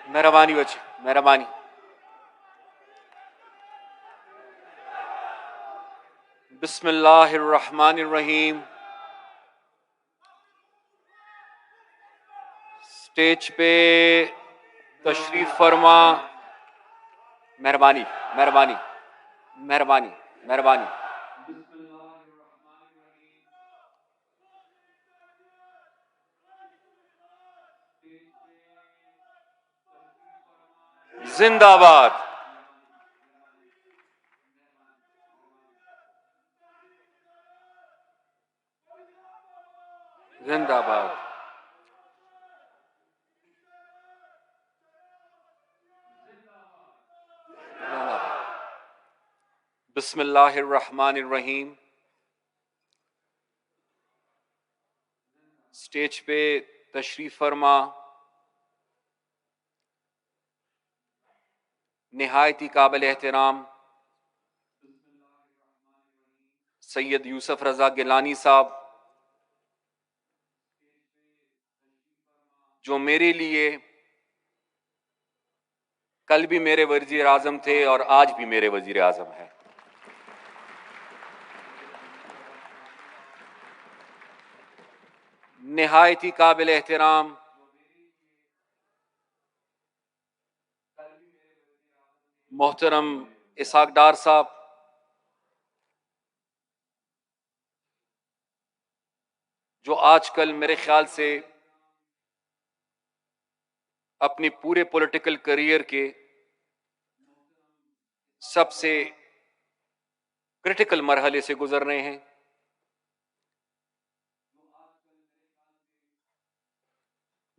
مہربانی بچے، مہربانی. بسم اللہ الرحمن الرحیم. اسٹیج پہ تشریف فرما. مہربانی مہربانی مہربانی مہربانی. زندہ باد. زندہ باد. بسم اللہ الرحمن الرحیم. اسٹیج پہ تشریف فرما نہایت ہی قابل احترام سید یوسف رضا گیلانی صاحب، جو میرے لیے کل بھی میرے وزیر اعظم تھے اور آج بھی میرے وزیر اعظم ہیں. نہایت ہی قابل احترام محترم اسحاق ڈار صاحب، جو آج کل میرے خیال سے اپنی پورے پولیٹیکل کریئر کے سب سے کرٹیکل مرحلے سے گزر رہے ہیں.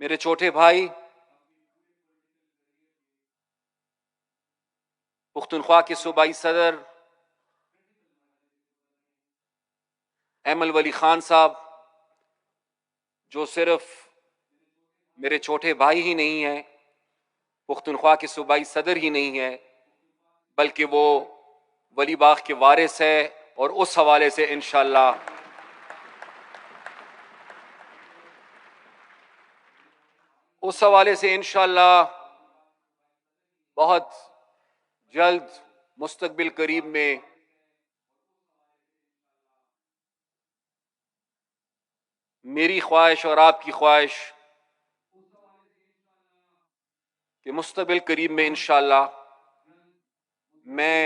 میرے چھوٹے بھائی پختونخوا کے صوبائی صدر ایمل ولی خان صاحب، جو صرف میرے چھوٹے بھائی ہی نہیں ہیں، پختونخوا کے صوبائی صدر ہی نہیں ہے، بلکہ وہ ولی باغ کے وارث ہے. اور اس حوالے سے انشاءاللہ بہت جلد مستقبل قریب میں میری خواہش اور آپ کی خواہش کہ مستقبل قریب میں انشاءاللہ میں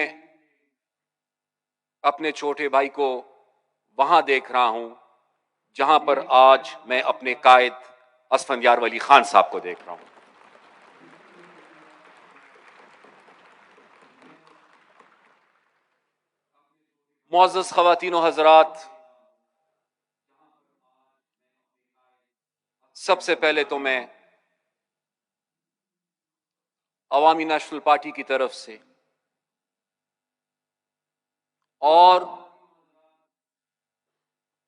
اپنے چھوٹے بھائی کو وہاں دیکھ رہا ہوں جہاں پر آج میں اپنے قائد اسفندیار ولی خان صاحب کو دیکھ رہا ہوں. معزز خواتین و حضرات، سب سے پہلے تو میں عوامی نیشنل پارٹی کی طرف سے اور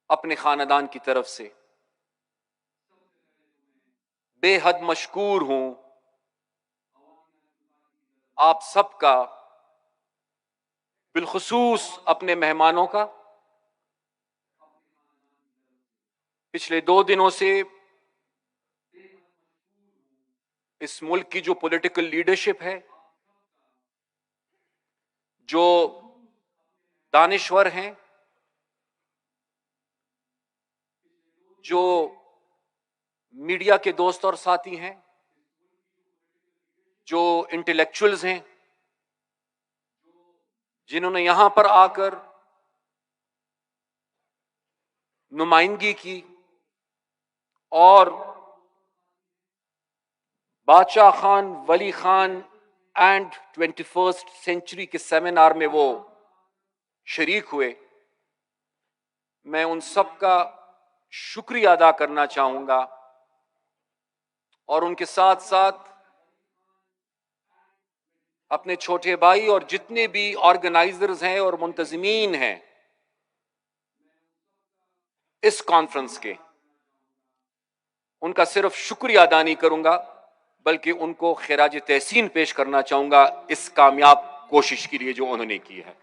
اپنے خاندان کی طرف سے بے حد مشکور ہوں آپ سب کا، بالخصوص اپنے مہمانوں کا. پچھلے 2 دنوں سے اس ملک کی جو پولیٹیکل لیڈرشپ ہے، جو دانشور ہیں، جو میڈیا کے دوست اور ساتھی ہیں، جو انٹلیکچوئلز ہیں، جنہوں نے یہاں پر آ کر نمائندگی کی اور بادشاہ خان ولی خان اینڈ 21st سینچری کے سیمینار میں وہ شریک ہوئے، میں ان سب کا شکریہ ادا کرنا چاہوں گا. اور ان کے ساتھ ساتھ اپنے چھوٹے بھائی اور جتنے بھی آرگنائزرز ہیں اور منتظمین ہیں اس کانفرنس کے، ان کا صرف شکریہ ادا نہیں کروں گا بلکہ ان کو خراج تحسین پیش کرنا چاہوں گا اس کامیاب کوشش کے لیے جو انہوں نے کی ہے.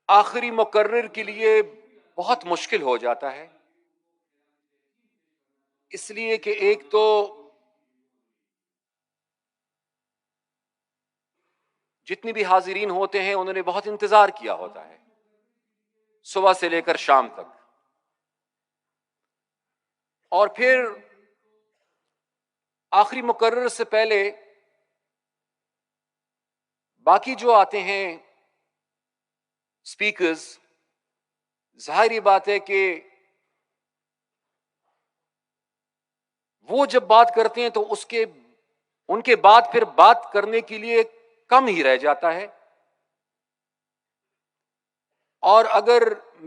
آخری مقرر کے لیے بہت مشکل ہو جاتا ہے اس لیے کہ ایک تو جتنی بھی حاضرین ہوتے ہیں انہوں نے بہت انتظار کیا ہوتا ہے صبح سے لے کر شام تک، اور پھر آخری مقرر سے پہلے باقی جو آتے ہیں اسپیکرز، ظاہری بات ہے کہ وہ جب بات کرتے ہیں تو ان کے بعد پھر بات کرنے کے لیے کم ہی رہ جاتا ہے. اور اگر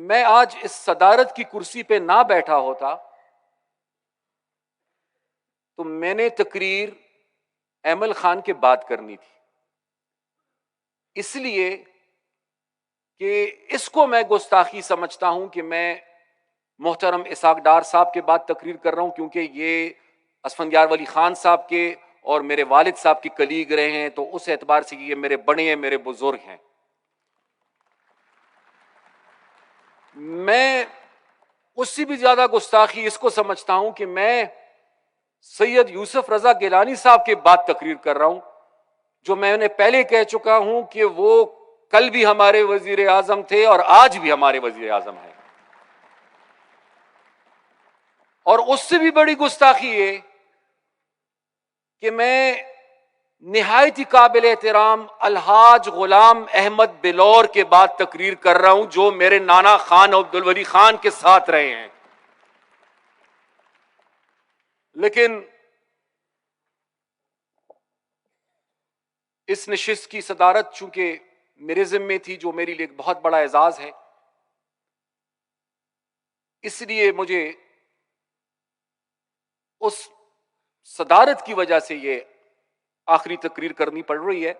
میں آج اس صدارت کی کرسی پہ نہ بیٹھا ہوتا تو میں نے تقریر ایمل خان کے بعد کرنی تھی، اس لیے کہ اس کو میں گستاخی سمجھتا ہوں کہ میں محترم اسحاق ڈار صاحب کے بعد تقریر کر رہا ہوں، کیونکہ یہ اسفندیار ولی خان صاحب کے اور میرے والد صاحب کی کلیگ رہے ہیں، تو اس اعتبار سے یہ میرے بڑے ہیں، میرے بزرگ ہیں. میں اس سے بھی زیادہ گستاخی اس کو سمجھتا ہوں کہ میں سید یوسف رضا گیلانی صاحب کے بعد تقریر کر رہا ہوں، جو میں نے پہلے کہہ چکا ہوں کہ وہ کل بھی ہمارے وزیر اعظم تھے اور آج بھی ہمارے وزیر اعظم ہیں. اور اس سے بھی بڑی گستاخی ہے کہ میں نہایت ہی قابل احترام الحاج غلام احمد بلور کے بعد تقریر کر رہا ہوں، جو میرے نانا خان عبدالولی خان کے ساتھ رہے ہیں. لیکن اس نشست کی صدارت چونکہ میرے ذمے تھی، جو میرے لیے ایک بہت بڑا اعزاز ہے، اس لیے مجھے اس صدارت کی وجہ سے یہ آخری تقریر کرنی پڑ رہی ہے.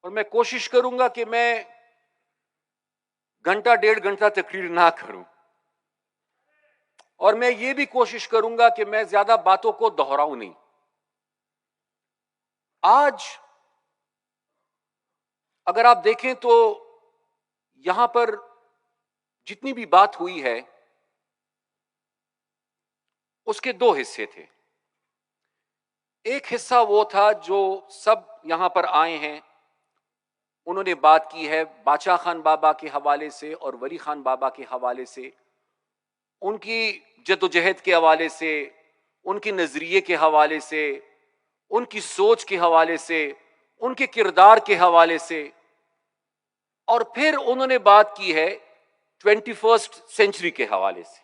اور میں کوشش کروں گا کہ میں گھنٹہ 1.5 گھنٹہ تقریر نہ کروں، اور میں یہ بھی کوشش کروں گا کہ میں زیادہ باتوں کو دہراؤں نہیں. آج اگر آپ دیکھیں تو یہاں پر جتنی بھی بات ہوئی ہے اس کے 2 حصے تھے. ایک حصہ وہ تھا جو سب یہاں پر آئے ہیں انہوں نے بات کی ہے باچا خان بابا کے حوالے سے اور ولی خان بابا کے حوالے سے، ان کی جدوجہد کے حوالے سے، ان کے نظریے کے حوالے سے، ان کی سوچ کے حوالے سے، ان کے کردار کے حوالے سے. اور پھر انہوں نے بات کی ہے 21 سینچری کے حوالے سے،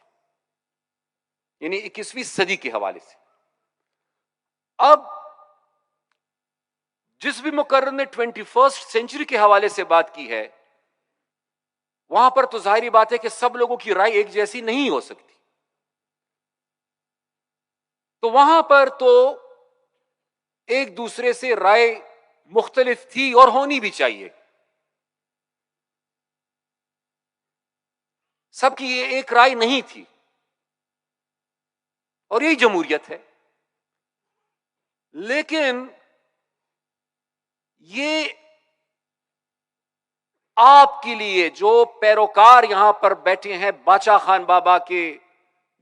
یعنی 21ویں صدی کے حوالے سے. اب جس بھی مقرر نے 21 سینچری کے حوالے سے بات کی ہے وہاں پر تو ظاہری بات ہے کہ سب لوگوں کی رائے ایک جیسی نہیں ہو سکتی، تو وہاں پر تو ایک دوسرے سے رائے مختلف تھی اور ہونی بھی چاہیے. سب کی یہ ایک رائے نہیں تھی، اور یہی جمہوریت ہے. لیکن یہ آپ کے لیے جو پیروکار یہاں پر بیٹھے ہیں باچا خان بابا کے،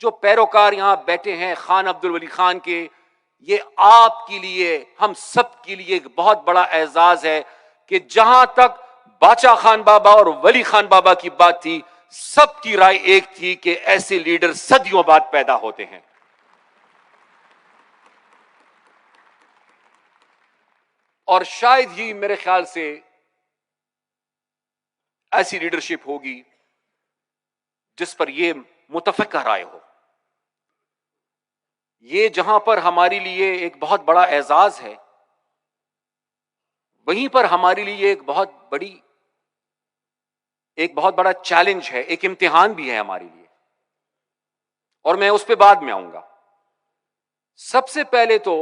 جو پیروکار یہاں بیٹھے ہیں خان عبدالولی خان کے، یہ آپ کے لیے، ہم سب کے لیے ایک بہت بڑا اعزاز ہے کہ جہاں تک باچا خان بابا اور ولی خان بابا کی بات تھی سب کی رائے ایک تھی کہ ایسے لیڈر صدیوں بعد پیدا ہوتے ہیں. اور شاید ہی میرے خیال سے ایسی لیڈرشپ ہوگی جس پر یہ متفقہ رائے ہو. یہ جہاں پر ہمارے لیے ایک بہت بڑا اعزاز ہے، وہیں پر ہمارے لیے ایک بہت بڑا چیلنج ہے، ایک امتحان بھی ہے ہمارے لیے، اور میں اس پہ بعد میں آؤں گا. سب سے پہلے تو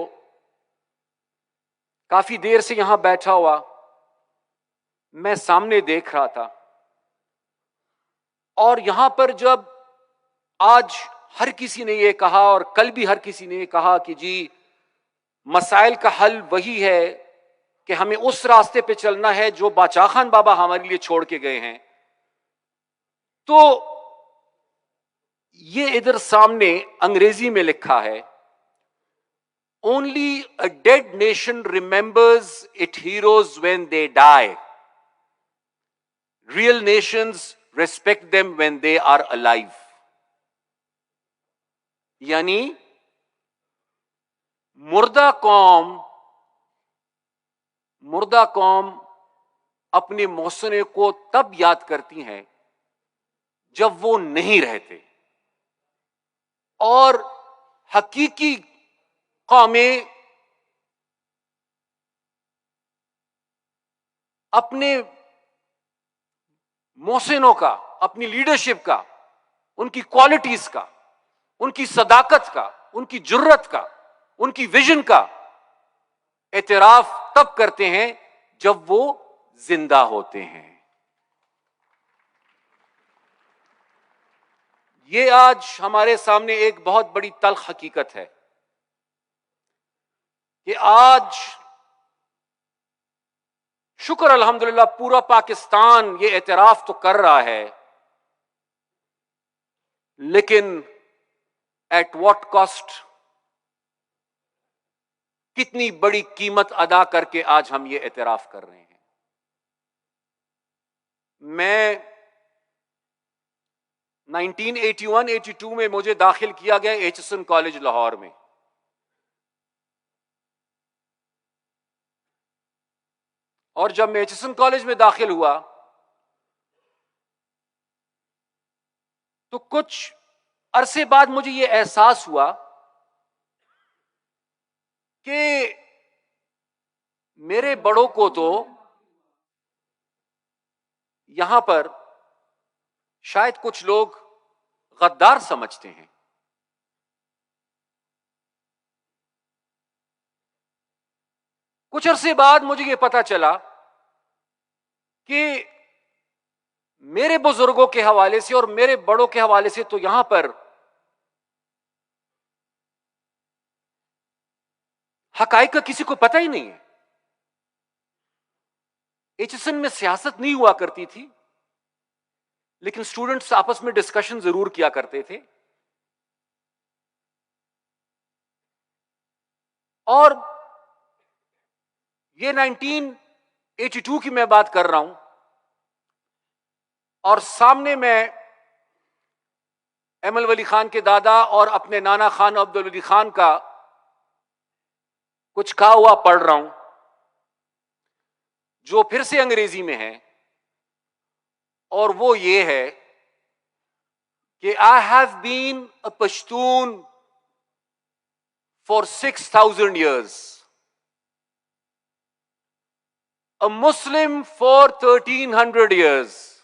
کافی دیر سے یہاں بیٹھا ہوا میں سامنے دیکھ رہا تھا، اور یہاں پر جب آج ہر کسی نے یہ کہا اور کل بھی ہر کسی نے یہ کہا کہ جی مسائل کا حل وہی ہے کہ ہمیں اس راستے پہ چلنا ہے جو باچا خان بابا ہمارے لیے چھوڑ کے گئے ہیں، تو یہ ادھر سامنے انگریزی میں لکھا ہے, only a dead nation remembers its heroes when they die. Real nations respect them when they are alive. یعنی مردہ قوم اپنے محسن کو تب یاد کرتی ہیں جب وہ نہیں رہتے, اور حقیقی قومیں اپنے محسنوں کا, اپنی لیڈرشپ کا, ان کی کوالٹیز کا, ان کی صداقت کا, ان کی جرت کا, ان کی ویژن کا اعتراف تب کرتے ہیں جب وہ زندہ ہوتے ہیں. یہ آج ہمارے سامنے ایک بہت بڑی تلخ حقیقت ہے کہ آج شکر الحمدللہ پورا پاکستان یہ اعتراف تو کر رہا ہے, لیکن ایٹ واٹ کاسٹ, کتنی بڑی قیمت ادا کر کے آج ہم یہ اعتراف کر رہے ہیں. میں 1981-82 میں مجھے داخل کیا گیا ایچسن کالج لاہور میں. اور جب میں ایچسن کالج میں داخل ہوا تو کچھ عرصے بعد مجھے یہ احساس ہوا کہ میرے بڑوں کو تو یہاں پر شاید کچھ لوگ غدار سمجھتے ہیں. کچھ عرصے بعد مجھے یہ پتا چلا کہ میرے بزرگوں کے حوالے سے اور میرے بڑوں کے حوالے سے تو یہاں پر حقائق کا کسی کو پتہ ہی نہیں ہے. ایچسن میں سیاست نہیں ہوا کرتی تھی, لیکن سٹوڈنٹس آپس میں ڈسکشن ضرور کیا کرتے تھے. اور یہ 1982 کی میں بات کر رہا ہوں, اور سامنے میں ایمل ولی خان کے دادا اور اپنے نانا خان عبدالولی خان کا کچھ کہا ہوا پڑھ رہا ہوں, جو پھر سے انگریزی میں ہے, اور وہ یہ ہے کہ I have been a Pashtun for 6,000 years, a Muslim for 1,300 years,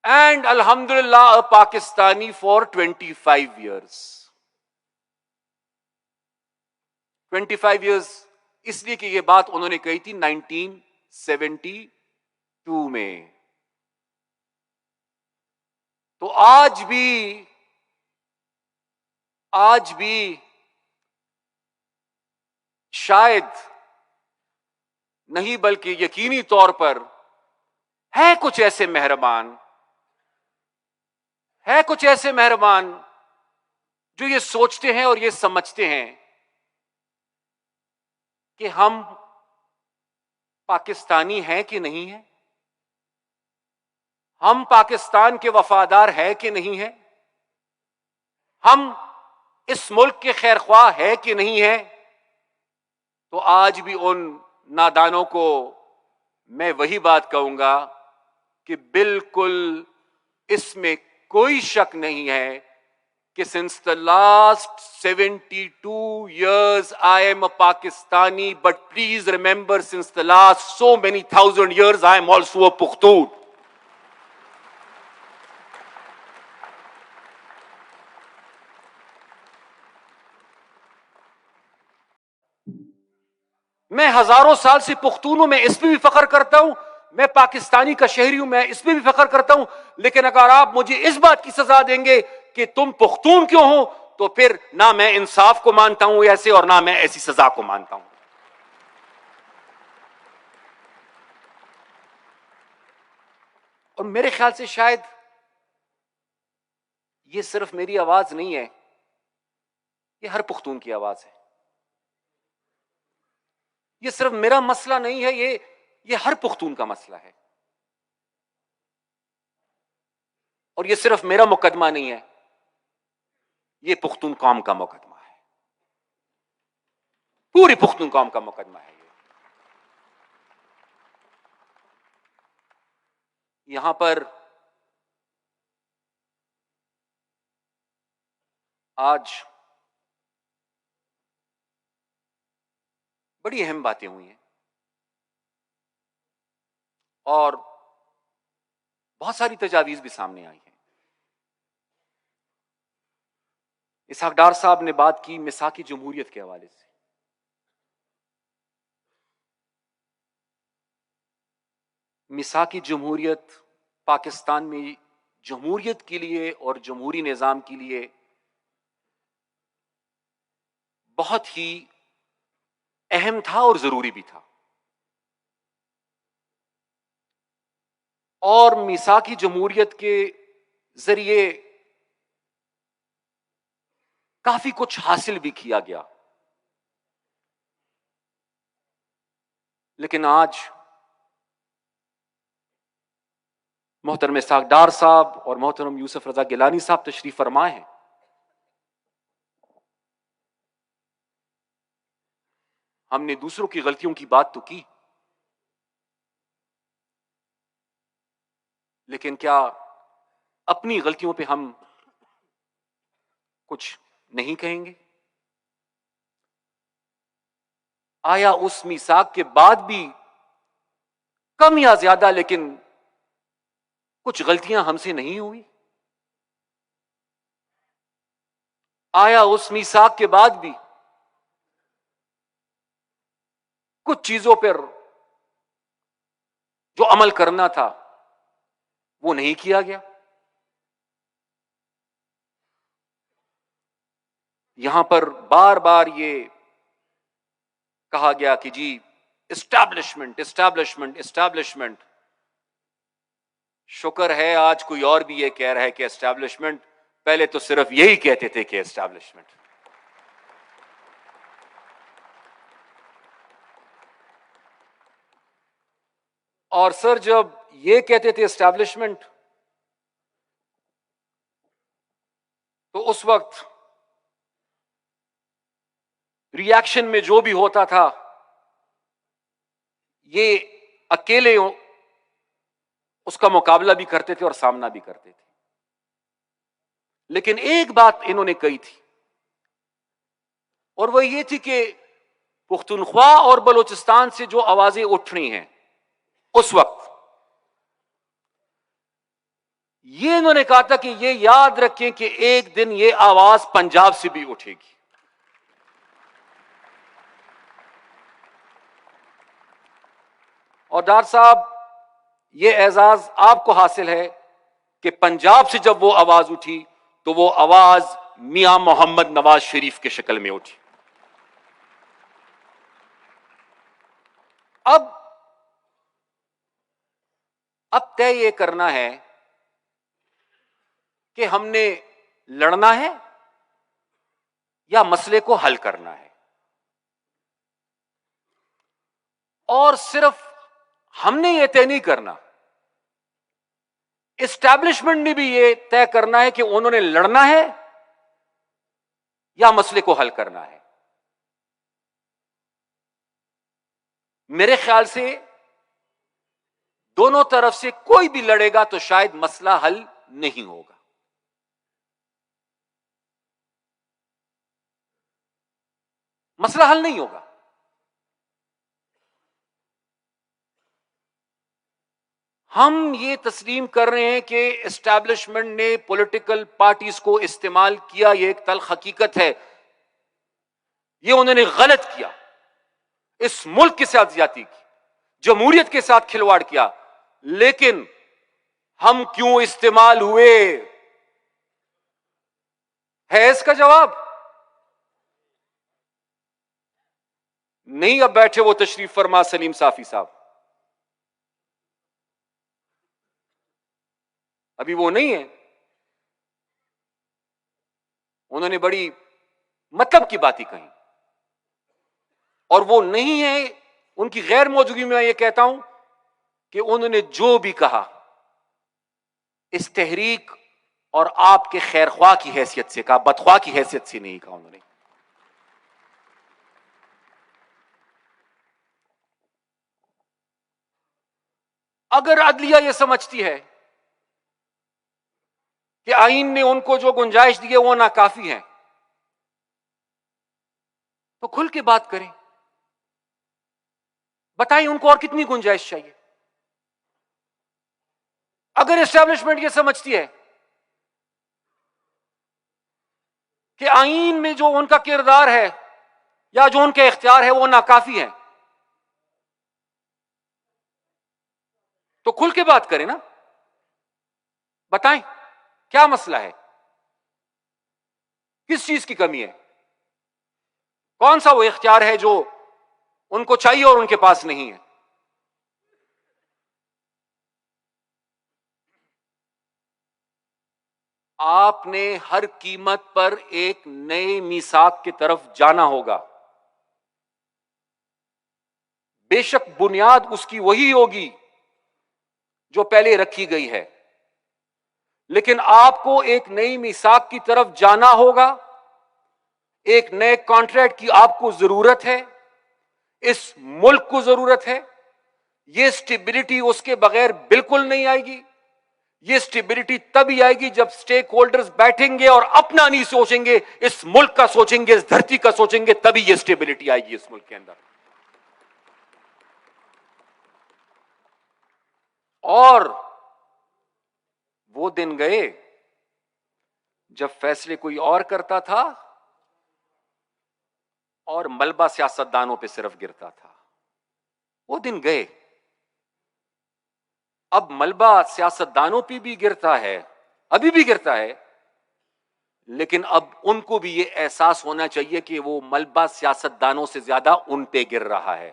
and Alhamdulillah a Pakistani for 25 years. 25 years اس لیے کہ یہ بات انہوں نے کہی تھی 1972 میں. تو آج بھی شاید نہیں بلکہ یقینی طور پر ہے کچھ ایسے مہربان جو یہ سوچتے ہیں اور یہ سمجھتے ہیں کہ ہم پاکستانی ہیں کہ نہیں ہیں, ہم پاکستان کے وفادار ہیں کہ نہیں ہیں, ہم اس ملک کے خیر خواہ ہے کہ نہیں ہے. تو آج بھی ان نادانوں کو میں وہی بات کہوں گا کہ بالکل اس میں کوئی شک نہیں ہے کہ since the last 72 years I am a Pakistani, but please remember since the last so many thousand years I am also a Pushtun. میں ہزاروں سال سے پختون ہوں, میں اس پہ بھی فخر کرتا ہوں, میں پاکستانی کا شہری ہوں, میں اس پہ بھی فخر کرتا ہوں. لیکن اگر آپ مجھے اس بات کی سزا دیں گے کہ تم پختون کیوں ہو, تو پھر نہ میں انصاف کو مانتا ہوں ایسے, اور نہ میں ایسی سزا کو مانتا ہوں. اور میرے خیال سے شاید یہ صرف میری آواز نہیں ہے، یہ ہر پختون کی آواز ہے. یہ صرف میرا مسئلہ نہیں ہے، یہ ہر پختون کا مسئلہ ہے. اور یہ صرف میرا مقدمہ نہیں ہے، یہ پختون قوم کا مقدمہ ہے، پوری پختون قوم کا مقدمہ ہے. یہاں پر آج بڑی اہم باتیں ہوئی ہیں اور بہت ساری تجاویز بھی سامنے آئی ہیں. اسحاق ڈار صاحب نے بات کی میثاق جمہوریت کے حوالے سے. میثاق جمہوریت پاکستان میں جمہوریت کے لیے اور جمہوری نظام کے لیے بہت ہی اہم تھا اور ضروری بھی تھا. اور میثاق جمہوریت کے ذریعے کافی کچھ حاصل بھی کیا گیا. لیکن آج محترم اسحاق ڈار صاحب اور محترم یوسف رضا گیلانی صاحب تشریف فرما ہیں. ہم نے دوسروں کی غلطیوں کی بات تو کی، لیکن کیا اپنی غلطیوں پہ ہم کچھ نہیں کہیں گے؟ آیا اس میثاق کے بعد بھی کم یا زیادہ لیکن کچھ غلطیاں ہم سے نہیں ہوئی؟ آیا اس میثاق کے بعد بھی کچھ چیزوں پر جو عمل کرنا تھا وہ نہیں کیا گیا؟ یہاں پر بار بار یہ کہا گیا کہ جی اسٹیبلشمنٹ اسٹیبلشمنٹ اسٹیبلشمنٹ. شکر ہے آج کوئی اور بھی یہ کہہ رہا ہے کہ اسٹیبلشمنٹ. پہلے تو صرف یہی کہتے تھے کہ اسٹیبلشمنٹ. اور سر جب یہ کہتے تھے اسٹیبلشمنٹ تو اس وقت ری ایکشن میں جو بھی ہوتا تھا یہ اکیلے اس کا مقابلہ بھی کرتے تھے اور سامنا بھی کرتے تھے. لیکن ایک بات انہوں نے کہی تھی اور وہ یہ تھی کہ پختونخوا اور بلوچستان سے جو آوازیں اٹھنی ہیں اس وقت یہ انہوں نے کہا تھا کہ یہ یاد رکھیں کہ ایک دن یہ آواز پنجاب سے بھی اٹھے گی. اور ڈار صاحب یہ اعزاز آپ کو حاصل ہے کہ پنجاب سے جب وہ آواز اٹھی تو وہ آواز میاں محمد نواز شریف کے شکل میں اٹھی. اب طے یہ کرنا ہے کہ ہم نے لڑنا ہے یا مسئلے کو حل کرنا ہے. اور صرف ہم نے یہ طے نہیں کرنا، اسٹیبلشمنٹ نے بھی یہ طے کرنا ہے کہ انہوں نے لڑنا ہے یا مسئلے کو حل کرنا ہے. میرے خیال سے دونوں طرف سے کوئی بھی لڑے گا تو شاید مسئلہ حل نہیں ہوگا. مسئلہ حل نہیں ہوگا. ہم یہ تسلیم کر رہے ہیں کہ اسٹیبلشمنٹ نے پولیٹیکل پارٹیز کو استعمال کیا، یہ ایک تلخ حقیقت ہے. یہ انہوں نے غلط کیا، اس ملک کے ساتھ زیادتی کی، جمہوریت کے ساتھ کھلواڑ کیا. لیکن ہم کیوں استعمال ہوئے ہے اس کا جواب نہیں. اب بیٹھے وہ تشریف فرما سلیم صافی صاحب، ابھی وہ نہیں ہے. انہوں نے بڑی مطلب کی باتیں کہیں، اور وہ نہیں ہے ان کی غیر موجودگی میں یہ کہتا ہوں کہ انہوں نے جو بھی کہا اس تحریک اور آپ کے خیر خواہ کی حیثیت سے کہا، بدخواہ کی حیثیت سے نہیں کہا انہوں نے. اگر عدلیہ یہ سمجھتی ہے کہ آئین نے ان کو جو گنجائش دی ہے وہ ناکافی ہے تو کھل کے بات کریں، بتائیں ان کو اور کتنی گنجائش چاہیے. اگر اسٹیبلشمنٹ یہ سمجھتی ہے کہ آئین میں جو ان کا کردار ہے یا جو ان کے اختیار ہے وہ ناکافی ہے تو کھل کے بات کریں نا، بتائیں کیا مسئلہ ہے، کس چیز کی کمی ہے، کون سا وہ اختیار ہے جو ان کو چاہیے اور ان کے پاس نہیں ہے. آپ نے ہر قیمت پر ایک نئے میثاق کی طرف جانا ہوگا. بے شک بنیاد اس کی وہی ہوگی جو پہلے رکھی گئی ہے، لیکن آپ کو ایک نئی میثاق کی طرف جانا ہوگا. ایک نئے کانٹریکٹ کی آپ کو ضرورت ہے، اس ملک کو ضرورت ہے. یہ سٹیبلٹی اس کے بغیر بالکل نہیں آئے گی. یہ سٹیبلٹی تبھی آئے گی جب سٹیک ہولڈرز بیٹھیں گے اور اپنا نہیں سوچیں گے، اس ملک کا سوچیں گے، اس دھرتی کا سوچیں گے، تبھی یہ سٹیبلٹی آئے گی اس ملک کے اندر. اور وہ دن گئے جب فیصلے کوئی اور کرتا تھا اور ملبہ سیاستدانوں پہ صرف گرتا تھا. وہ دن گئے. اب ملبہ سیاستدانوں پہ بھی گرتا ہے، ابھی بھی گرتا ہے، لیکن اب ان کو بھی یہ احساس ہونا چاہیے کہ وہ ملبہ سیاستدانوں سے زیادہ ان پہ گر رہا ہے.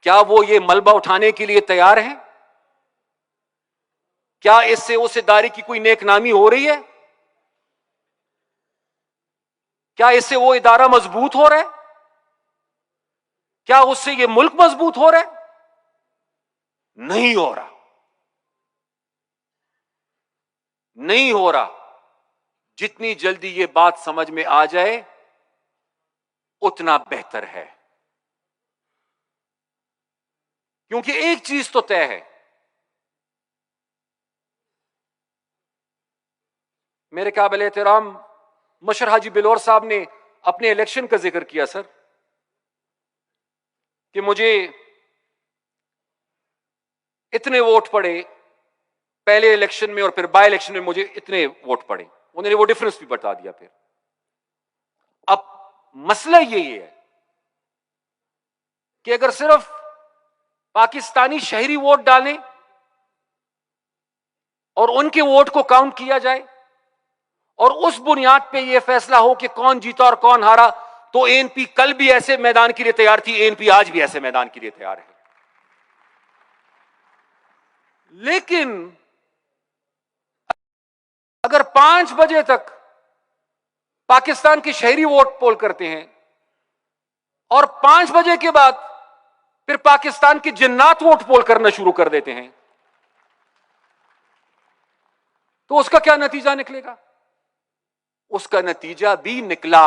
کیا وہ یہ ملبہ اٹھانے کے لیے تیار ہیں؟ کیا اس سے اس ادارے کی کوئی نیک نامی ہو رہی ہے؟ کیا اس سے وہ ادارہ مضبوط ہو رہا ہے؟ کیا اس سے یہ ملک مضبوط ہو رہا ہے؟ نہیں ہو رہا، نہیں ہو رہا. جتنی جلدی یہ بات سمجھ میں آ جائے اتنا بہتر ہے، کیونکہ ایک چیز تو طے ہے. میرے قابل احترام مشر حاجی بلور صاحب نے اپنے الیکشن کا ذکر کیا سر، کہ مجھے اتنے ووٹ پڑے پہلے الیکشن میں اور پھر بائی الیکشن میں مجھے اتنے ووٹ پڑے. انہوں نے وہ ڈفرنس بھی بتا دیا. پھر اب مسئلہ یہی ہے کہ اگر صرف پاکستانی شہری ووٹ ڈالیں اور ان کے ووٹ کو کاؤنٹ کیا جائے اور اس بنیاد پہ یہ فیصلہ ہو کہ کون جیتا اور کون ہارا، تو اے این پی کل بھی ایسے میدان کے لیے تیار تھی، اے این پی آج بھی ایسے میدان کے لیے تیار ہے. لیکن اگر 5 بجے تک پاکستان کے شہری ووٹ پول کرتے ہیں اور 5 بجے کے بعد پھر پاکستان کے جنات ووٹ پول کرنا شروع کر دیتے ہیں، تو اس کا کیا نتیجہ نکلے گا؟ اس کا نتیجہ بھی نکلا.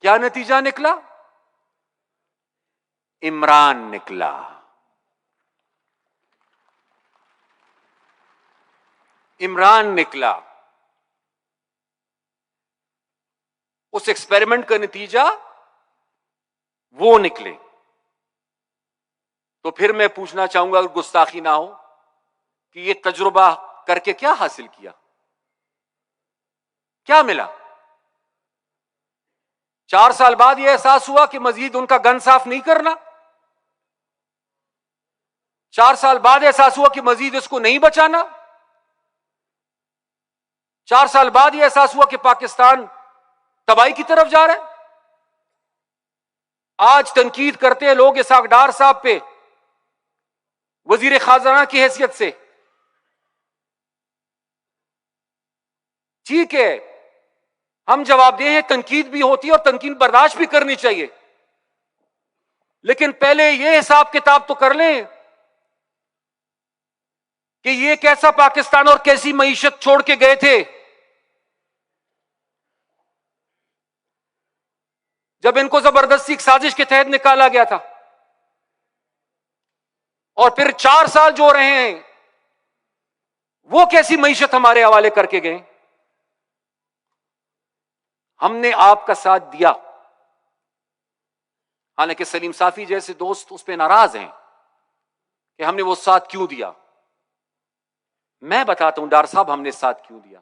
کیا نتیجہ نکلا؟ عمران نکلا. عمران نکلا. اس ایکسپیریمنٹ کا نتیجہ وہ نکلے. تو پھر میں پوچھنا چاہوں گا، اگر گستاخی نہ ہو، کہ یہ تجربہ کر کے کیا حاصل کیا؟ کیا ملا؟ 4 سال بعد یہ احساس ہوا کہ مزید ان کا گن صاف نہیں کرنا. 4 سال بعد احساس ہوا کہ مزید اس کو نہیں بچانا. 4 سال بعد یہ احساس ہوا کہ پاکستان تباہی کی طرف جا رہا ہے. آج تنقید کرتے ہیں لوگ اسحاق ڈار صاحب پہ وزیر خزانہ کی حیثیت سے ٹھیک ہے، ہم جواب دہ ہیں، تنقید بھی ہوتی ہے اور تنقید برداشت بھی کرنی چاہیے، لیکن پہلے یہ حساب کتاب تو کر لیں کہ یہ کیسا پاکستان اور کیسی معیشت چھوڑ کے گئے تھے جب ان کو زبردستی ایک سازش کے تحت نکالا گیا تھا، اور پھر 4 سال جو رہے ہیں وہ کیسی معیشت ہمارے حوالے کر کے گئے۔ ہم نے آپ کا ساتھ دیا، حالانکہ سلیم صافی جیسے دوست اس پہ ناراض ہیں کہ ہم نے وہ ساتھ کیوں دیا۔ میں بتاتا ہوں ڈار صاحب ہم نے ساتھ کیوں دیا۔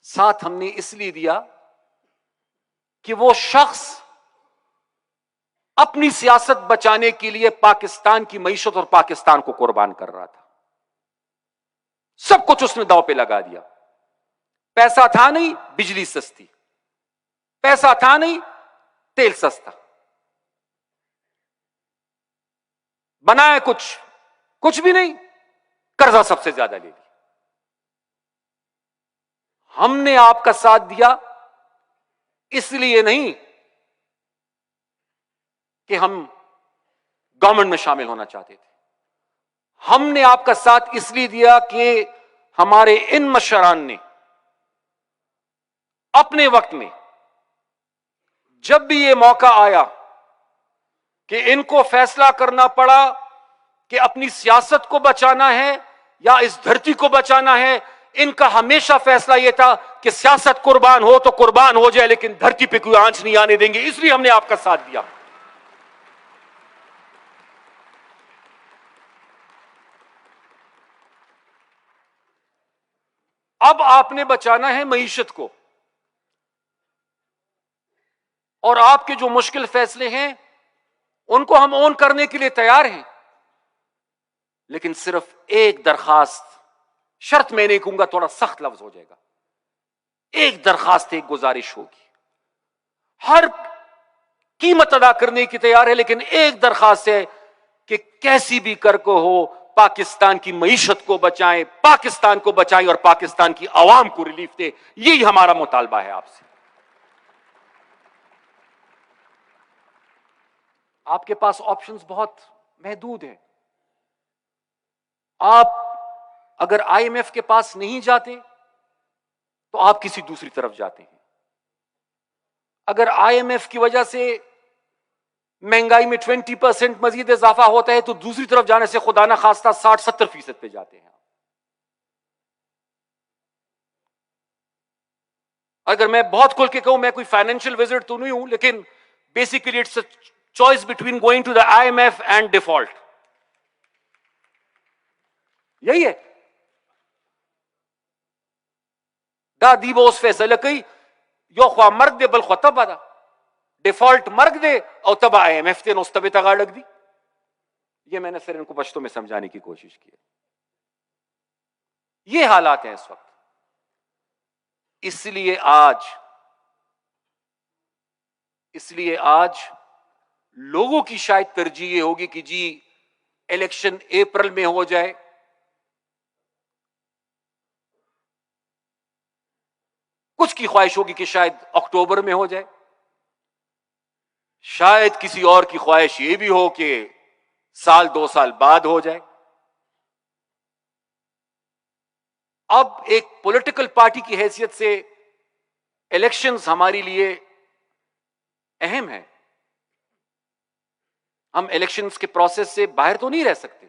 ساتھ ہم نے اس لیے دیا کہ وہ شخص اپنی سیاست بچانے کے لیے پاکستان کی معیشت اور پاکستان کو قربان کر رہا تھا، سب کچھ اس نے داؤ پہ لگا دیا۔ پیسہ تھا نہیں، بجلی سستی، پیسہ تھا نہیں، تیل سستا، بنایا کچھ بھی نہیں، قرضہ سب سے زیادہ لے لیا۔ ہم نے آپ کا ساتھ دیا اس لیے نہیں کہ ہم گورنمنٹ میں شامل ہونا چاہتے تھے، ہم نے آپ کا ساتھ اس لیے دیا کہ ہمارے ان مشران نے اپنے وقت میں جب بھی یہ موقع آیا کہ ان کو فیصلہ کرنا پڑا کہ اپنی سیاست کو بچانا ہے یا اس دھرتی کو بچانا ہے، ان کا ہمیشہ فیصلہ یہ تھا کہ سیاست قربان ہو تو قربان ہو جائے، لیکن دھرتی پہ کوئی آنچ نہیں آنے دیں گے، اس لیے ہم نے آپ کا ساتھ دیا۔ اب آپ نے بچانا ہے معیشت کو، اور آپ کے جو مشکل فیصلے ہیں ان کو ہم اون کرنے کے لیے تیار ہیں، لیکن صرف ایک درخواست، شرط میں نہیں کہوں گا، تھوڑا سخت لفظ ہو جائے گا، ایک درخواست، ایک گزارش ہوگی، ہر قیمت ادا کرنے کی تیار ہے، لیکن ایک درخواست ہے کہ کیسی بھی کر کو ہو پاکستان کی معیشت کو بچائیں، پاکستان کو بچائیں اور پاکستان کی عوام کو ریلیف دے، یہی ہمارا مطالبہ ہے آپ سے۔ آپ کے پاس آپشنز بہت محدود ہیں، آپ اگر آئی ایم ایف کے پاس نہیں جاتے تو آپ کسی دوسری طرف جاتے ہیں، اگر آئی ایم ایف کی وجہ سے مہنگائی میں 20% مزید اضافہ ہوتا ہے تو دوسری طرف جانے سے خدا نہ خواستہ 60-70% پہ جاتے ہیں۔ اگر میں بہت کھل کے کہوں، میں کوئی فائنینشیل وزٹ تو نہیں ہوں، لیکن basically it's a choice between going to the I M F and default, یہی ہے۔ دا دی بوس فیصلہ کئی یو خواہ مرگ دے بل خواہ تبا دا، ڈیفالٹ مرگ دے اور تبا آئی ایم ایف تے نو استبے تگاڑ لگ دی۔ یہ میں نے پھر ان کو پشتوں میں سمجھانے کی کوشش کی ہے۔ یہ حالات ہیں اس وقت، اس لیے آج لوگوں کی شاید ترجیح یہ ہوگی کہ جی الیکشن اپریل میں ہو جائے، کچھ کی خواہش ہوگی کہ شاید اکتوبر میں ہو جائے، شاید کسی اور کی خواہش یہ بھی ہو کہ 1-2 سال بعد ہو جائے۔ اب ایک پولیٹیکل پارٹی کی حیثیت سے الیکشنز ہمارے لیے اہم ہے، ہم الیکشنز کے پروسیس سے باہر تو نہیں رہ سکتے،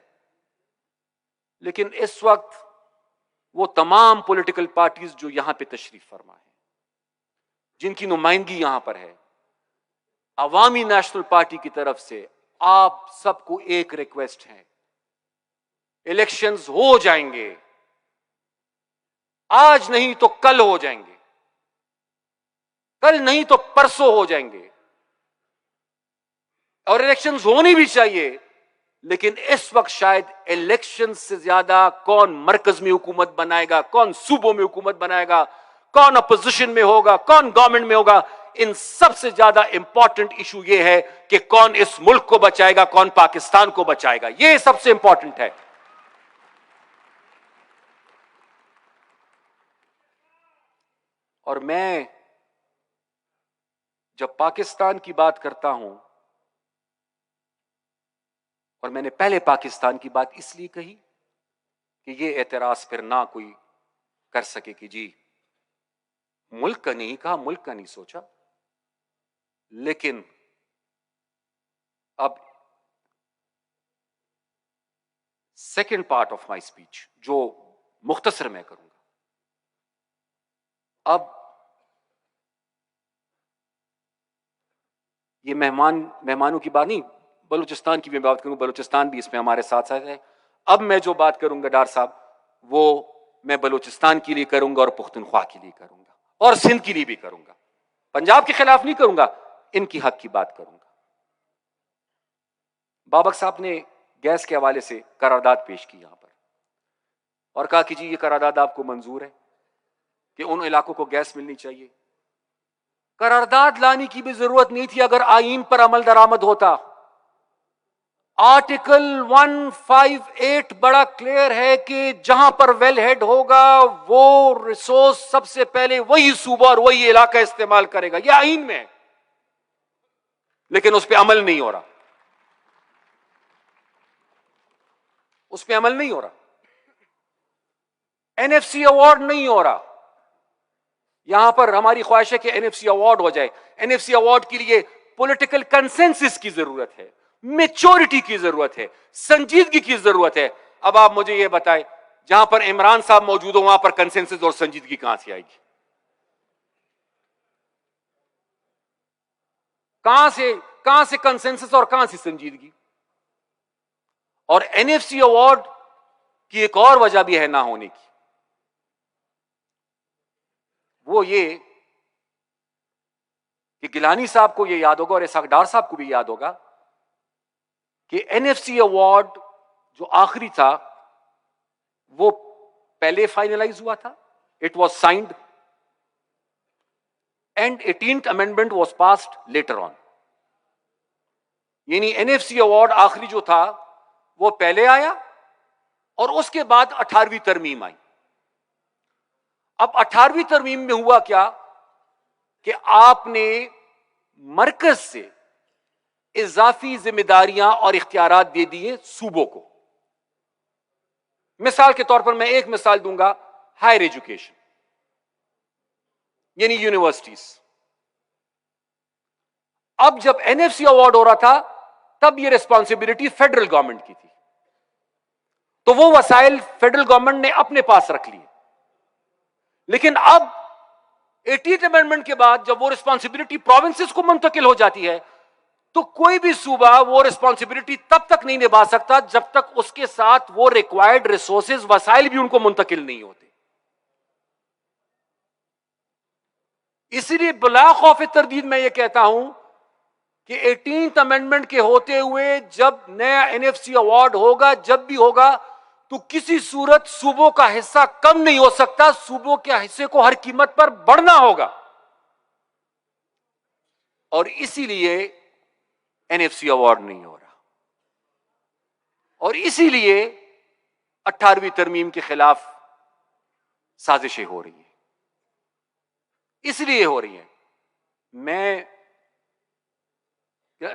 لیکن اس وقت وہ تمام پولیٹیکل پارٹیز جو یہاں پہ تشریف فرما ہے، جن کی نمائندگی یہاں پر ہے، عوامی نیشنل پارٹی کی طرف سے آپ سب کو ایک ریکویسٹ ہے، الیکشنز ہو جائیں گے، آج نہیں تو کل ہو جائیں گے، کل نہیں تو پرسوں ہو جائیں گے، اور الیکشنز ہونی بھی چاہیے، لیکن اس وقت شاید الیکشن سے زیادہ کون مرکز میں حکومت بنائے گا، کون صوبوں میں حکومت بنائے گا، کون اپوزیشن میں ہوگا، کون گورنمنٹ میں ہوگا، ان سب سے زیادہ امپورٹنٹ ایشو یہ ہے کہ کون اس ملک کو بچائے گا, کون پاکستان کو بچائے گا. یہ سب سے امپورٹنٹ ہے. اور میں جب پاکستان کی بات کرتا ہوں, اور میں نے پہلے پاکستان کی بات اس لیے کہی کہ یہ اعتراض پھر نہ کوئی کر سکے کہ جی ملک کا نہیں کہا, ملک کا نہیں سوچا. لیکن اب second part of my speech جو مختصر میں کروں گا, اب یہ مہمانوں کی بات نہیں, بلوچستان کی بھی بات کروں, بلوچستان بھی اس میں ہمارے ساتھ ساتھ ہے. اب میں جو بات کروں گا ڈار صاحب, وہ میں بلوچستان کے لیے کروں گا اور پختونخوا کے لیے کروں گا اور سندھ کے لیے بھی کروں گا. پنجاب کے خلاف نہیں کروں گا, ان کی حق کی بات کروں گا. بابک صاحب نے گیس کے حوالے سے قرارداد پیش کی یہاں پر اور کہا کہ جی یہ قرارداد آپ کو منظور ہے کہ ان علاقوں کو گیس ملنی چاہیے. قرارداد لانے کی بھی ضرورت نہیں تھی اگر آئین پر عمل درآمد ہوتا. آرٹیکل 158 بڑا کلیئر ہے کہ جہاں پر ویل ہیڈ ہوگا وہ ریسورس سب سے پہلے وہی صوبہ اور وہی علاقہ استعمال کرے گا. یہ آئین میں ہے, لیکن اس پہ عمل نہیں ہو رہا. اس پہ عمل نہیں ہو رہا. این ایف سی ایوارڈ نہیں ہو رہا. یہاں پر ہماری خواہش ہے کہ این ایف سی ایوارڈ ہو جائے. این ایف سی ایوارڈ کے لیے پولیٹیکل کنسنسس کی ضرورت ہے, میچورٹی کی ضرورت ہے, سنجیدگی کی ضرورت ہے. اب آپ مجھے یہ بتائیں, جہاں پر عمران صاحب موجود ہو وہاں پر کنسنسس اور سنجیدگی کہاں سے آئے گی؟ کہاں سے کنسنسس اور کہاں سے سنجیدگی؟ اور این ایف سی ایوارڈ کی ایک اور وجہ بھی ہے نہ ہونے کی, وہ یہ کہ گیلانی صاحب کو یہ یاد ہوگا اور اسحاق ڈار صاحب کو بھی یاد ہوگا کہ این ایف سی ایوارڈ جو آخری تھا وہ پہلے فائنلائز ہوا تھا. It was signed and 18th amendment was passed later on. یعنی این ایف سی ایوارڈ آخری جو تھا وہ پہلے آیا اور اس کے بعد 18ویں ترمیم آئی. اب 18ویں ترمیم میں ہوا کیا کہ آپ نے مرکز سے اضافی ذمہ داریاں اور اختیارات دے دیے صوبوں کو. مثال کے طور پر میں ایک مثال دوں گا, ہائر ایجوکیشن یعنی یونیورسٹیز. اب جب این ایف سی ایوارڈ ہو رہا تھا تب یہ ریسپانسبلٹی فیڈرل گورنمنٹ کی تھی, تو وہ وسائل فیڈرل گورنمنٹ نے اپنے پاس رکھ لیے. لیکن اب 18th amendment کے بعد جب وہ ریسپانسبلٹی پروونسز کو منتقل ہو جاتی ہے تو کوئی بھی صوبہ وہ ریسپانسبلٹی تب تک نہیں نبھا سکتا جب تک اس کے ساتھ وہ ریکوائرڈ ریسورسز وسائل بھی ان کو منتقل نہیں ہوتے. اسی لیے بلا خوف تردید میں یہ کہتا ہوں کہ 18th amendment کے ہوتے ہوئے جب نیا این ایف سی ایوارڈ ہوگا, جب بھی ہوگا, تو کسی صورت صوبوں کا حصہ کم نہیں ہو سکتا. صوبوں کے حصے کو ہر قیمت پر بڑھنا ہوگا. اور اسی لیے این ایف سی ایوارڈ نہیں ہو رہا, اور اسی لیے 18ویں ترمیم کے خلاف سازشیں ہو رہی ہیں. اس لیے ہو رہی ہیں. میں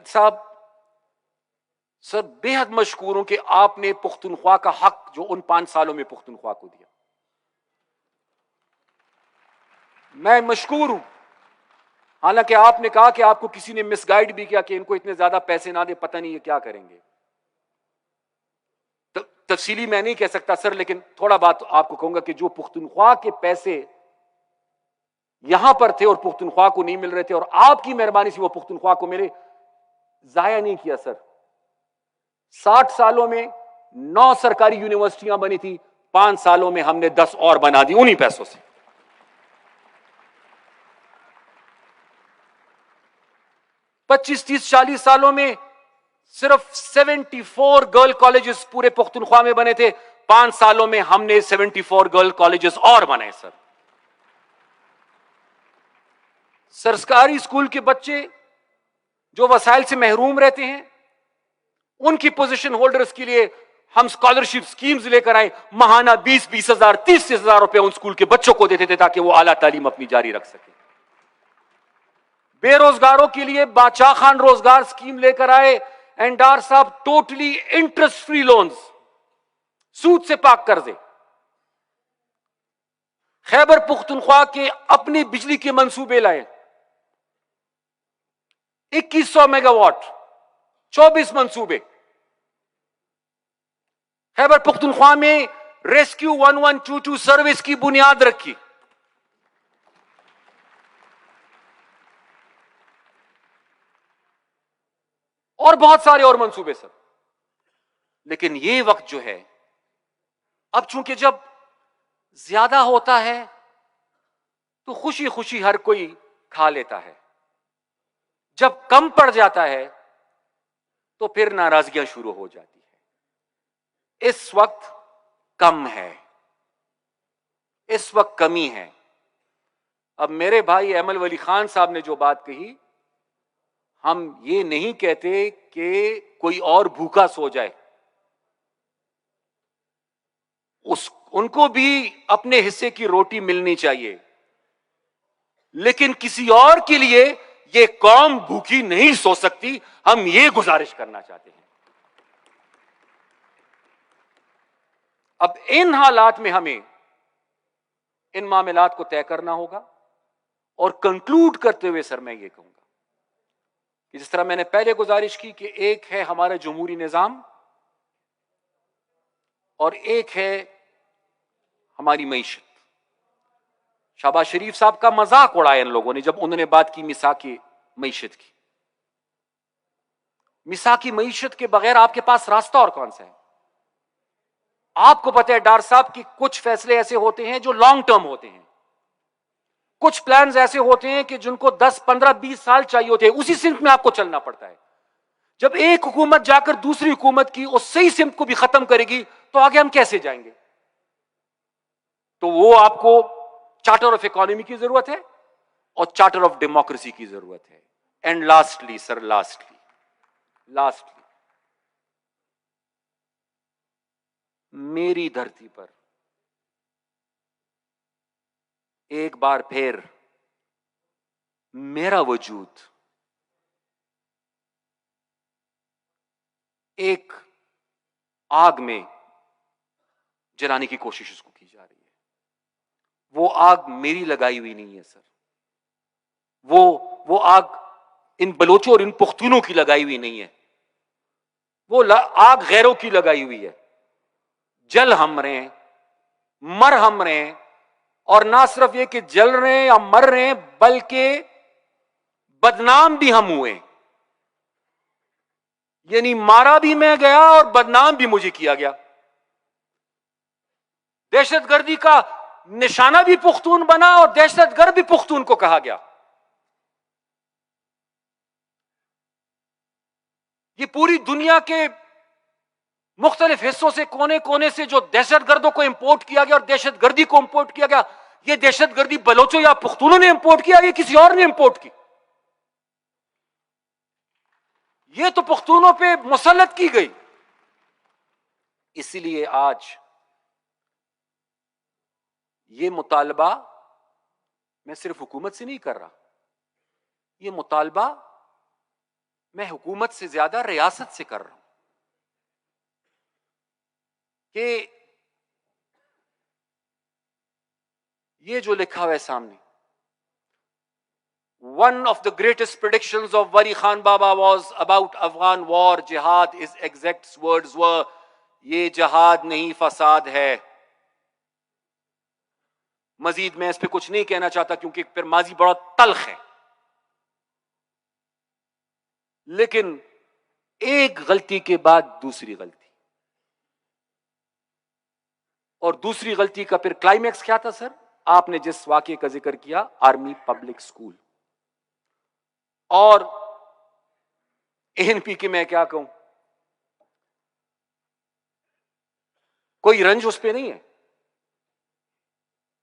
صاحب سر بے حد مشکور ہوں کہ آپ نے پختونخوا کا حق جو ان 5 سالوں میں پختونخوا کو دیا, میں مشکور ہوں. حالانکہ آپ نے کہا کہ آپ کو کسی نے مس گائیڈ بھی کیا کہ ان کو اتنے زیادہ پیسے نہ دے, پتہ نہیں یہ کیا کریں گے. تفصیلی میں نہیں کہہ سکتا سر, لیکن تھوڑا بات آپ کو کہوں گا کہ جو پختونخوا کے پیسے یہاں پر تھے اور پختونخوا کو نہیں مل رہے تھے اور آپ کی مہربانی سے وہ پختونخوا کو ملے, ضائع نہیں کیا سر. 60 سالوں میں 9 سرکاری یونیورسٹیاں بنی تھی, 5 سالوں میں ہم نے 10 اور بنا دی انہی پیسوں سے. 25, 30, 40 سالوں میں صرف 74 گرل کالجز پورے پختونخوا میں بنے تھے, 5 سالوں میں ہم نے 74 گرل کالجز اور بنائے سر. سرکاری اسکول کے بچے جو وسائل سے محروم رہتے ہیں, ان کی پوزیشن ہولڈرز کے لیے ہم اسکالرشپ سکیمز لے کر آئے, ماہانہ 20,000 30,000 روپے ان اسکول کے بچوں کو دیتے تھے تاکہ وہ اعلیٰ تعلیم اپنی جاری رکھ سکیں. بے روزگاروں کے لیے باچا خان روزگار سکیم لے کر آئے, اینڈ ڈار صاحب ٹوٹلی انٹرسٹ فری لونز, سود سے پاک قرضے. خیبر پختونخوا کے اپنی بجلی کے منصوبے لائے, 2100 میگا واٹ, 24 منصوبے. خیبر پختونخوا میں ریسکیو 1122 سروس کی بنیاد رکھی. اور بہت سارے اور منصوبے سر. لیکن یہ وقت جو ہے, اب چونکہ جب زیادہ ہوتا ہے تو خوشی خوشی ہر کوئی کھا لیتا ہے, جب کم پڑ جاتا ہے تو پھر ناراضگیاں شروع ہو جاتی ہے. اس وقت کم ہے, اس وقت کمی ہے. اب میرے بھائی ایمل ولی خان صاحب نے جو بات کہی, ہم یہ نہیں کہتے کہ کوئی اور بھوکا سو جائے, ان کو بھی اپنے حصے کی روٹی ملنی چاہیے, لیکن کسی اور کے لیے یہ قوم بھوکی نہیں سو سکتی. ہم یہ گزارش کرنا چاہتے ہیں. اب ان حالات میں ہمیں ان معاملات کو طے کرنا ہوگا. اور کنکلوڈ کرتے ہوئے سر میں یہ کہوں گا کہ جس طرح میں نے پہلے گزارش کی کہ ایک ہے ہمارا جمہوری نظام اور ایک ہے ہماری معیشت. شہباز شریف صاحب کا مذاق اڑایا ان لوگوں نے جب انہوں نے بات کی مساکی معیشت کی. مساکی معیشت کے بغیر آپ کے پاس راستہ اور کون سا ہے؟ آپ کو پتہ ہے ڈار صاحب کی کچھ فیصلے ایسے ہوتے ہیں جو لانگ ٹرم ہوتے ہیں, کچھ پلانز ایسے ہوتے ہیں کہ جن کو 10 15 20 سال چاہیے ہوتے ہیں. اسی سمت میں آپ کو چلنا پڑتا ہے. جب ایک حکومت جا کر دوسری حکومت کی اس صحیح سمت کو بھی ختم کرے گی تو آگے ہم کیسے جائیں گے؟ تو وہ آپ کو چارٹر آف اکانومی کی ضرورت ہے اور چارٹر آف ڈیموکریسی کی ضرورت ہے. اینڈ لاسٹلی سر, لاسٹلی میری دھرتی پر ایک بار پھر میرا وجود ایک آگ میں جلانے کی کوشش اس کو کی جا رہی ہے. وہ آگ میری لگائی ہوئی نہیں ہے سر, وہ آگ ان بلوچوں اور ان پختونوں کی لگائی ہوئی نہیں ہے, وہ آگ غیروں کی لگائی ہوئی ہے. جل ہم رہے ہیں, مر ہم رہے ہیں, اور نہ صرف یہ کہ جل رہے ہیں یا مر رہے ہیں بلکہ بدنام بھی ہم ہوئے. یعنی مارا بھی میں گیا اور بدنام بھی مجھے کیا گیا. دہشت گردی کا نشانہ بھی پختون بنا اور دہشت گرد بھی پختون کو کہا گیا. یہ پوری دنیا کے مختلف حصوں سے کونے کونے سے جو دہشت گردوں کو امپورٹ کیا گیا اور دہشت گردی کو امپورٹ کیا گیا, یہ دہشت گردی بلوچوں یا پختونوں نے امپورٹ کیا, یہ کسی اور نے امپورٹ کی. یہ تو پختونوں پہ مسلط کی گئی. اسی لیے آج یہ مطالبہ میں صرف حکومت سے نہیں کر رہا, یہ مطالبہ میں حکومت سے زیادہ ریاست سے کر رہا ہوں کہ یہ جو لکھا ہوا ہے سامنے, one of the greatest predictions of Wali Khan Baba was about Afghan war. Jihad, his exact words were, یہ جہاد نہیں فساد ہے. مزید میں اس پہ کچھ نہیں کہنا چاہتا کیونکہ پھر ماضی بڑا تلخ ہے. لیکن ایک غلطی کے بعد دوسری غلطی, اور دوسری غلطی کا پھر کلائمیکس کیا تھا سر؟ آپ نے جس واقعے کا ذکر کیا, آرمی پبلک اسکول. اور این پی کے میں کیا کہوں, کوئی رنج اس پہ نہیں ہے,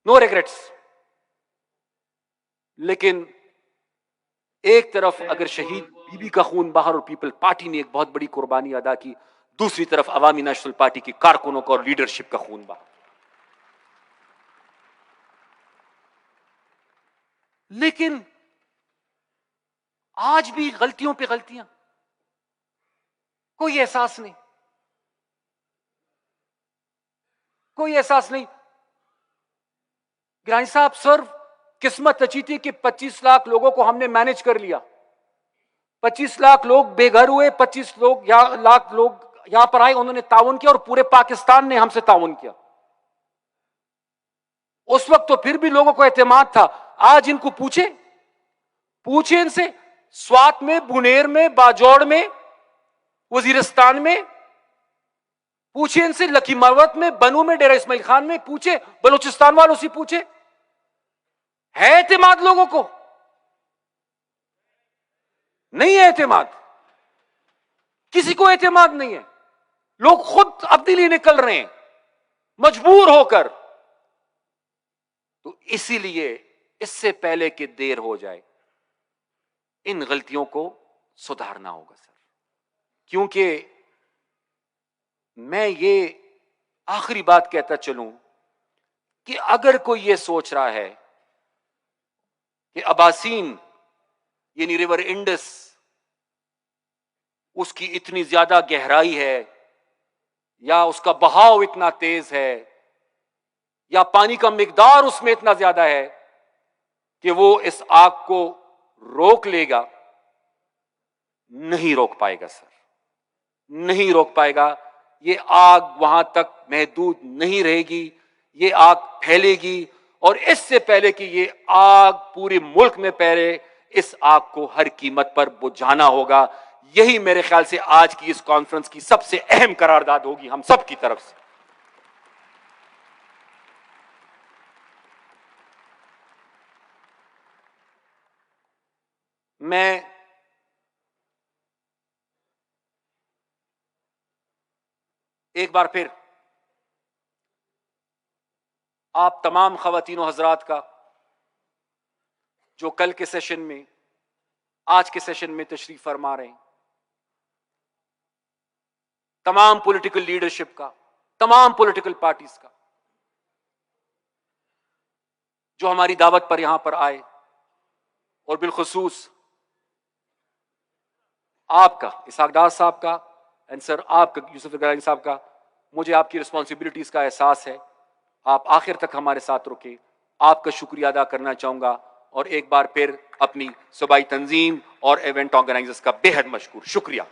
نو ریگریٹس. لیکن ایک طرف اگر شہید بی بی کا خون بہا اور پیپل پارٹی نے ایک بہت بڑی قربانی ادا کی، دوسری طرف عوامی نیشنل پارٹی کی کارکنوں کا اور لیڈرشپ کا خون بہا. لیکن آج بھی غلطیوں پہ غلطیاں، کوئی احساس نہیں، کوئی احساس نہیں. گرانی صاحب، صرف قسمت اچھی تھی کہ 25 لاکھ لوگوں کو ہم نے مینج کر لیا. 25 لاکھ لوگ بے گھر ہوئے، 25 لاکھ لوگ یہاں پر آئے، انہوں نے تعاون کیا اور پورے پاکستان نے ہم سے تعاون کیا. اس وقت تو پھر بھی لوگوں کو اعتماد تھا. آج ان کو پوچھیں ان سے، سوات میں، بنیر میں، باجوڑ میں، وزیرستان میں پوچھیں ان سے، لکی مروت میں، بنو میں، ڈیرہ اسماعیل خان میں پوچھے، بلوچستان والوں سے پوچھے، ہے اعتماد لوگوں کو؟ نہیں ہے اعتماد، کسی کو اعتماد نہیں ہے. لوگ خود اپنے لیے نکل رہے ہیں مجبور ہو کر. تو اسی لیے اس سے پہلے کہ دیر ہو جائے ان غلطیوں کو سدھارنا ہوگا سر. کیونکہ میں یہ آخری بات کہتا چلوں کہ اگر کوئی یہ سوچ رہا ہے کہ اباسین یعنی ریور انڈس اس کی اتنی زیادہ گہرائی ہے، یا اس کا بہاؤ اتنا تیز ہے، یا پانی کا مقدار اس میں اتنا زیادہ ہے کہ وہ اس آگ کو روک لے گا، نہیں روک پائے گا سر، نہیں روک پائے گا. یہ آگ وہاں تک محدود نہیں رہے گی، یہ آگ پھیلے گی، اور اس سے پہلے کہ یہ آگ پورے ملک میں پھیلے، اس آگ کو ہر قیمت پر بجھانا ہوگا. یہی میرے خیال سے آج کی اس کانفرنس کی سب سے اہم قرارداد ہوگی ہم سب کی طرف سے. میں ایک بار پھر آپ تمام خواتین و حضرات کا جو کل کے سیشن میں، آج کے سیشن میں تشریف فرما رہے ہیں، تمام پولیٹیکل لیڈرشپ کا، تمام پولیٹیکل پارٹیز کا جو ہماری دعوت پر یہاں پر آئے، اور بالخصوص آپ کا، اسحاق ڈار صاحب کا، اینڈ سر آپ کا، یوسف گرانی صاحب کا. مجھے آپ کی رسپانسبلٹیز کا احساس ہے. آپ آخر تک ہمارے ساتھ رکے. آپ کا شکریہ ادا کرنا چاہوں گا، اور ایک بار پھر اپنی صوبائی تنظیم اور ایونٹ آرگنائزرز کا بے حد مشکور. شکریہ.